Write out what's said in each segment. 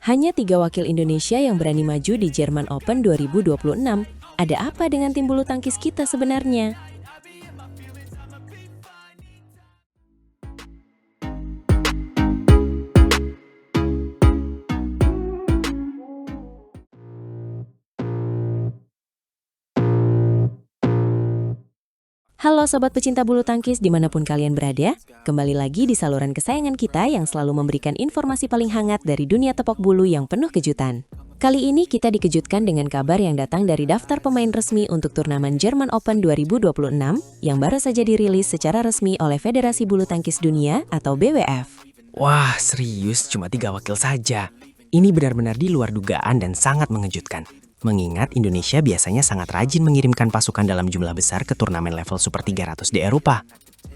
Hanya 3 wakil Indonesia yang berani maju di Jerman Open 2026. Ada apa dengan tim bulu tangkis kita sebenarnya? Halo Sobat Pecinta Bulu Tangkis dimanapun kalian berada, kembali lagi di saluran kesayangan kita yang selalu memberikan informasi paling hangat dari dunia tepok bulu yang penuh kejutan. Kali ini kita dikejutkan dengan kabar yang datang dari daftar pemain resmi untuk turnamen German Open 2026 yang baru saja dirilis secara resmi oleh Federasi Bulu Tangkis Dunia atau BWF. Wah, serius cuma 3 wakil saja. Ini benar-benar di luar dugaan dan sangat mengejutkan. Mengingat Indonesia biasanya sangat rajin mengirimkan pasukan dalam jumlah besar ke turnamen level Super 300 di Eropa.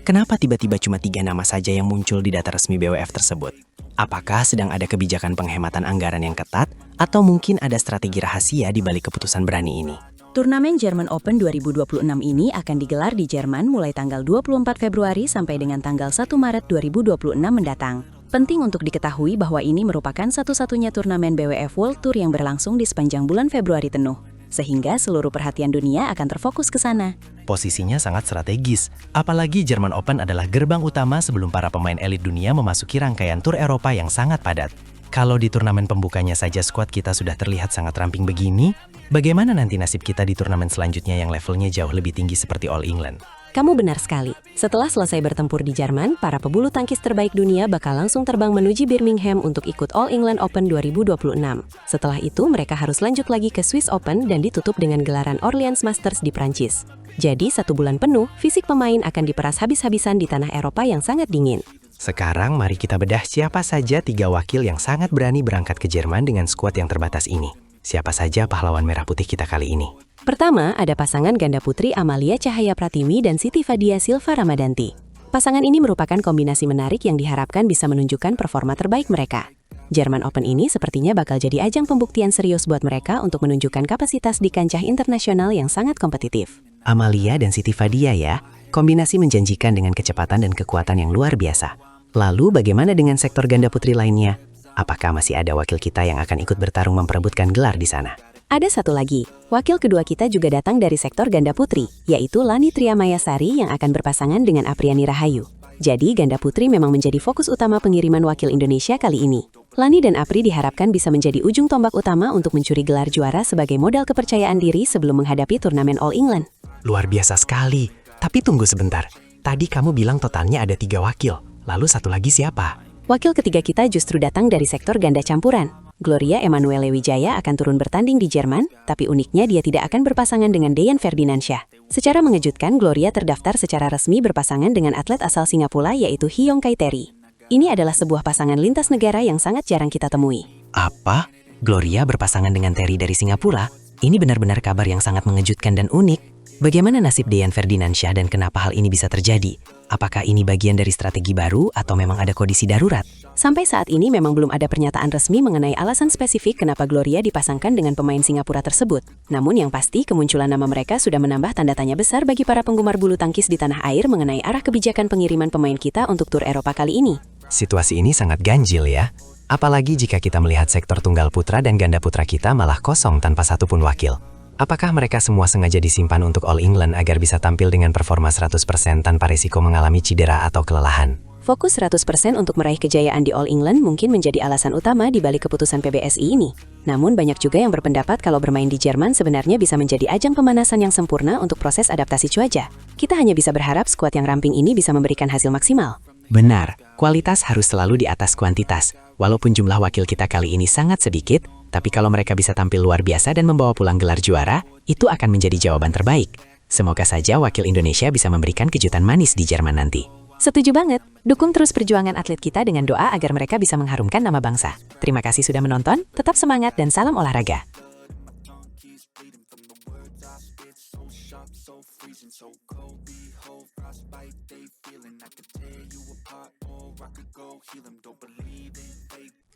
Kenapa tiba-tiba cuma 3 nama saja yang muncul di data resmi BWF tersebut? Apakah sedang ada kebijakan penghematan anggaran yang ketat, atau mungkin ada strategi rahasia di balik keputusan berani ini? Turnamen German Open 2026 ini akan digelar di Jerman mulai tanggal 24 Februari sampai dengan tanggal 1 Maret 2026 mendatang. Penting untuk diketahui bahwa ini merupakan satu-satunya turnamen BWF World Tour yang berlangsung di sepanjang bulan Februari penuh, sehingga seluruh perhatian dunia akan terfokus ke sana. Posisinya sangat strategis, apalagi German Open adalah gerbang utama sebelum para pemain elit dunia memasuki rangkaian tur Eropa yang sangat padat. Kalau di turnamen pembukanya saja skuad kita sudah terlihat sangat ramping begini, bagaimana nanti nasib kita di turnamen selanjutnya yang levelnya jauh lebih tinggi seperti All England? Kamu benar sekali. Setelah selesai bertempur di Jerman, para pebulu tangkis terbaik dunia bakal langsung terbang menuju Birmingham untuk ikut All England Open 2026. Setelah itu, mereka harus lanjut lagi ke Swiss Open dan ditutup dengan gelaran Orleans Masters di Prancis. Jadi, 1 bulan penuh, fisik pemain akan diperas habis-habisan di tanah Eropa yang sangat dingin. Sekarang mari kita bedah siapa saja 3 wakil yang sangat berani berangkat ke Jerman dengan skuad yang terbatas ini. Siapa saja pahlawan merah putih kita kali ini? Pertama, ada pasangan ganda putri Amalia Cahaya Pratimi dan Siti Fadia Silva Ramadanti. Pasangan ini merupakan kombinasi menarik yang diharapkan bisa menunjukkan performa terbaik mereka. German Open ini sepertinya bakal jadi ajang pembuktian serius buat mereka untuk menunjukkan kapasitas di kancah internasional yang sangat kompetitif. Amalia dan Siti Fadia ya, kombinasi menjanjikan dengan kecepatan dan kekuatan yang luar biasa. Lalu bagaimana dengan sektor ganda putri lainnya? Apakah masih ada wakil kita yang akan ikut bertarung memperebutkan gelar di sana? Ada satu lagi, wakil kedua kita juga datang dari sektor ganda putri, yaitu Lani Triamayasari yang akan berpasangan dengan Apriani Rahayu. Jadi ganda putri memang menjadi fokus utama pengiriman wakil Indonesia kali ini. Lani dan Apri diharapkan bisa menjadi ujung tombak utama untuk mencuri gelar juara sebagai modal kepercayaan diri sebelum menghadapi turnamen All England. Luar biasa sekali, tapi tunggu sebentar. Tadi kamu bilang totalnya ada 3 wakil, lalu satu lagi siapa? Wakil ketiga kita justru datang dari sektor ganda campuran. Gloria Emanuele Wijaya akan turun bertanding di Jerman, tapi uniknya dia tidak akan berpasangan dengan Deyan Ferdinandsyah. Secara mengejutkan, Gloria terdaftar secara resmi berpasangan dengan atlet asal Singapura yaitu Hyong Kai Terry. Ini adalah sebuah pasangan lintas negara yang sangat jarang kita temui. Apa? Gloria berpasangan dengan Terry dari Singapura? Ini benar-benar kabar yang sangat mengejutkan dan unik. Bagaimana nasib Deyan Ferdinandsyah dan kenapa hal ini bisa terjadi? Apakah ini bagian dari strategi baru atau memang ada kondisi darurat? Sampai saat ini memang belum ada pernyataan resmi mengenai alasan spesifik kenapa Gloria dipasangkan dengan pemain Singapura tersebut. Namun yang pasti kemunculan nama mereka sudah menambah tanda tanya besar bagi para penggemar bulu tangkis di tanah air mengenai arah kebijakan pengiriman pemain kita untuk tur Eropa kali ini. Situasi ini sangat ganjil ya. Apalagi jika kita melihat sektor tunggal putra dan ganda putra kita malah kosong tanpa satupun wakil. Apakah mereka semua sengaja disimpan untuk All England agar bisa tampil dengan performa 100% tanpa risiko mengalami cedera atau kelelahan? Fokus 100% untuk meraih kejayaan di All England mungkin menjadi alasan utama di balik keputusan PBSI ini. Namun banyak juga yang berpendapat kalau bermain di Jerman sebenarnya bisa menjadi ajang pemanasan yang sempurna untuk proses adaptasi cuaca. Kita hanya bisa berharap skuad yang ramping ini bisa memberikan hasil maksimal. Benar, kualitas harus selalu di atas kuantitas. Walaupun jumlah wakil kita kali ini sangat sedikit, tapi kalau mereka bisa tampil luar biasa dan membawa pulang gelar juara, itu akan menjadi jawaban terbaik. Semoga saja wakil Indonesia bisa memberikan kejutan manis di Jerman nanti. Setuju banget. Dukung terus perjuangan atlet kita dengan doa agar mereka bisa mengharumkan nama bangsa. Terima kasih sudah menonton, tetap semangat dan salam olahraga.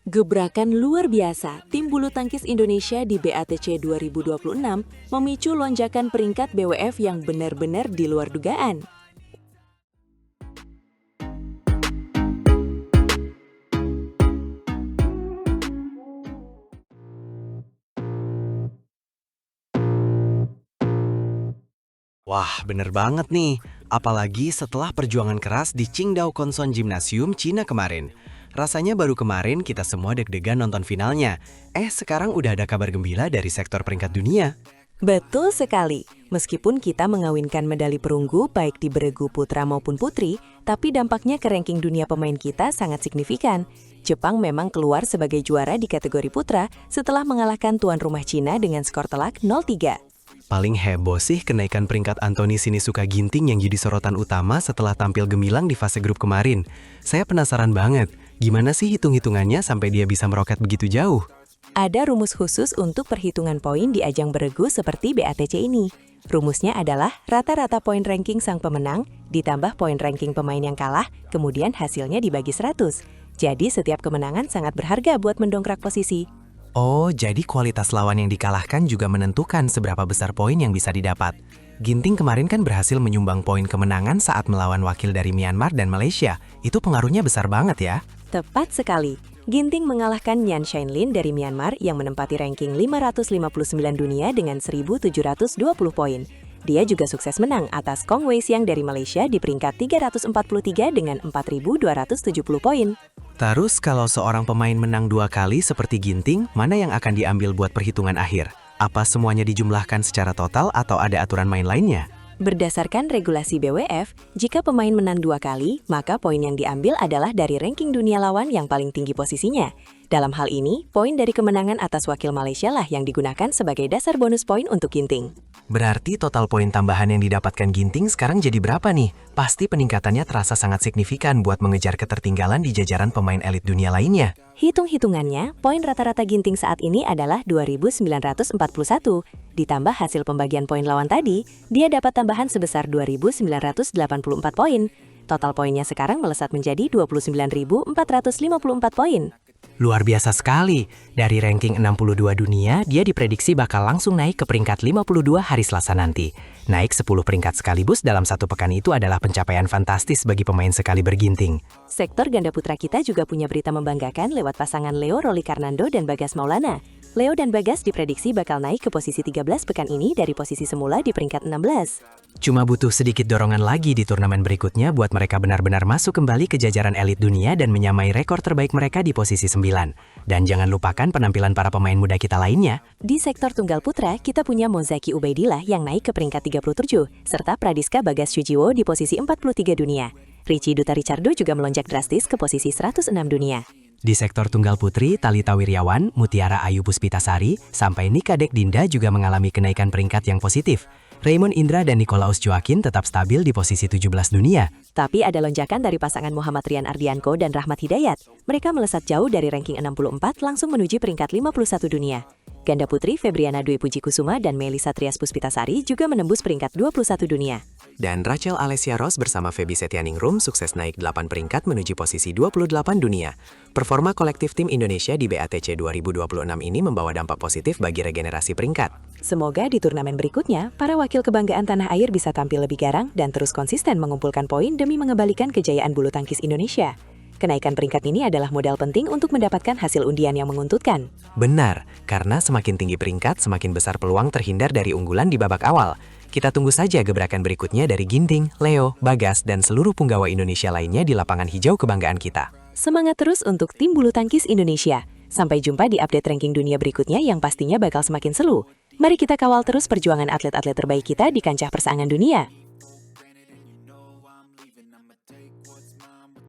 Gebrakan luar biasa tim bulu tangkis Indonesia di BATC 2026 memicu lonjakan peringkat BWF yang benar-benar di luar dugaan. Wah, bener banget nih. Apalagi setelah perjuangan keras di Qingdao Conson Gymnasium, Cina kemarin. Rasanya baru kemarin kita semua deg-degan nonton finalnya. Sekarang udah ada kabar gembira dari sektor peringkat dunia. Betul sekali. Meskipun kita mengawinkan medali perunggu baik di beregu putra maupun putri, tapi dampaknya ke ranking dunia pemain kita sangat signifikan. Jepang memang keluar sebagai juara di kategori putra setelah mengalahkan tuan rumah Cina dengan skor telak 0-3. Paling heboh sih kenaikan peringkat Anthony Sinisuka Ginting yang jadi sorotan utama setelah tampil gemilang di fase grup kemarin. Saya penasaran banget, gimana sih hitung-hitungannya sampai dia bisa meroket begitu jauh? Ada rumus khusus untuk perhitungan poin di ajang beregu seperti BATC ini. Rumusnya adalah rata-rata poin ranking sang pemenang, ditambah poin ranking pemain yang kalah, kemudian hasilnya dibagi 100. Jadi setiap kemenangan sangat berharga buat mendongkrak posisi. Oh, jadi kualitas lawan yang dikalahkan juga menentukan seberapa besar poin yang bisa didapat. Ginting kemarin kan berhasil menyumbang poin kemenangan saat melawan wakil dari Myanmar dan Malaysia. Itu pengaruhnya besar banget ya. Tepat sekali. Ginting mengalahkan Nyan Shinlin dari Myanmar yang menempati ranking 559 dunia dengan 1.720 poin. Dia juga sukses menang atas Kong Wei Siang dari Malaysia di peringkat 343 dengan 4.270 poin. Terus kalau seorang pemain menang 2 kali seperti Ginting, mana yang akan diambil buat perhitungan akhir? Apa semuanya dijumlahkan secara total atau ada aturan main lainnya? Berdasarkan regulasi BWF, jika pemain menang 2 kali, maka poin yang diambil adalah dari ranking dunia lawan yang paling tinggi posisinya. Dalam hal ini, poin dari kemenangan atas wakil Malaysia lah yang digunakan sebagai dasar bonus poin untuk Ginting. Berarti total poin tambahan yang didapatkan Ginting sekarang jadi berapa nih? Pasti peningkatannya terasa sangat signifikan buat mengejar ketertinggalan di jajaran pemain elit dunia lainnya. Hitung-hitungannya, poin rata-rata Ginting saat ini adalah 2.941. Ditambah hasil pembagian poin lawan tadi, dia dapat tambahan sebesar 2.984 poin. Total poinnya sekarang melesat menjadi 29.454 poin. Luar biasa sekali. Dari ranking 62 dunia, dia diprediksi bakal langsung naik ke peringkat 52 hari Selasa nanti. Naik 10 peringkat sekaligus dalam satu pekan itu adalah pencapaian fantastis bagi pemain sekali berginting. Sektor ganda putra kita juga punya berita membanggakan lewat pasangan Leo Rolikarnando dan Bagas Maulana. Leo dan Bagas diprediksi bakal naik ke posisi 13 pekan ini dari posisi semula di peringkat 16. Cuma butuh sedikit dorongan lagi di turnamen berikutnya buat mereka benar-benar masuk kembali ke jajaran elit dunia dan menyamai rekor terbaik mereka di posisi 9. Dan jangan lupakan penampilan para pemain muda kita lainnya. Di sektor tunggal putra, kita punya Mozaki Ubaidillah yang naik ke peringkat 37, serta Pradiska Bagas Sujiwo di posisi 43 dunia. Richie Duta Richardo juga melonjak drastis ke posisi 106 dunia. Di sektor tunggal putri, Thalita Wiryawan, Mutiara Ayu Puspitasari, sampai Nika Dek Dinda juga mengalami kenaikan peringkat yang positif. Raymond Indra dan Nikolaus Joaquin tetap stabil di posisi 17 dunia. Tapi ada lonjakan dari pasangan Muhammad Rian Ardianko dan Rahmat Hidayat. Mereka melesat jauh dari ranking 64 langsung menuju peringkat 51 dunia. Ganda putri Febriana Dwi Puji Kusuma dan Melisa Trias Puspitasari juga menembus peringkat 21 dunia. Dan Rachel Alessia Ross bersama Feby Setianingrum sukses naik 8 peringkat menuju posisi 28 dunia. Performa kolektif tim Indonesia di BATC 2026 ini membawa dampak positif bagi regenerasi peringkat. Semoga di turnamen berikutnya, para wakil kebanggaan tanah air bisa tampil lebih garang dan terus konsisten mengumpulkan poin demi mengembalikan kejayaan bulu tangkis Indonesia. Kenaikan peringkat ini adalah modal penting untuk mendapatkan hasil undian yang menguntutkan. Benar, karena semakin tinggi peringkat, semakin besar peluang terhindar dari unggulan di babak awal. Kita tunggu saja gebrakan berikutnya dari Ginting, Leo, Bagas, dan seluruh punggawa Indonesia lainnya di lapangan hijau kebanggaan kita. Semangat terus untuk tim bulu tangkis Indonesia. Sampai jumpa di update ranking dunia berikutnya yang pastinya bakal semakin seru. Mari kita kawal terus perjuangan atlet-atlet terbaik kita di kancah persaingan dunia.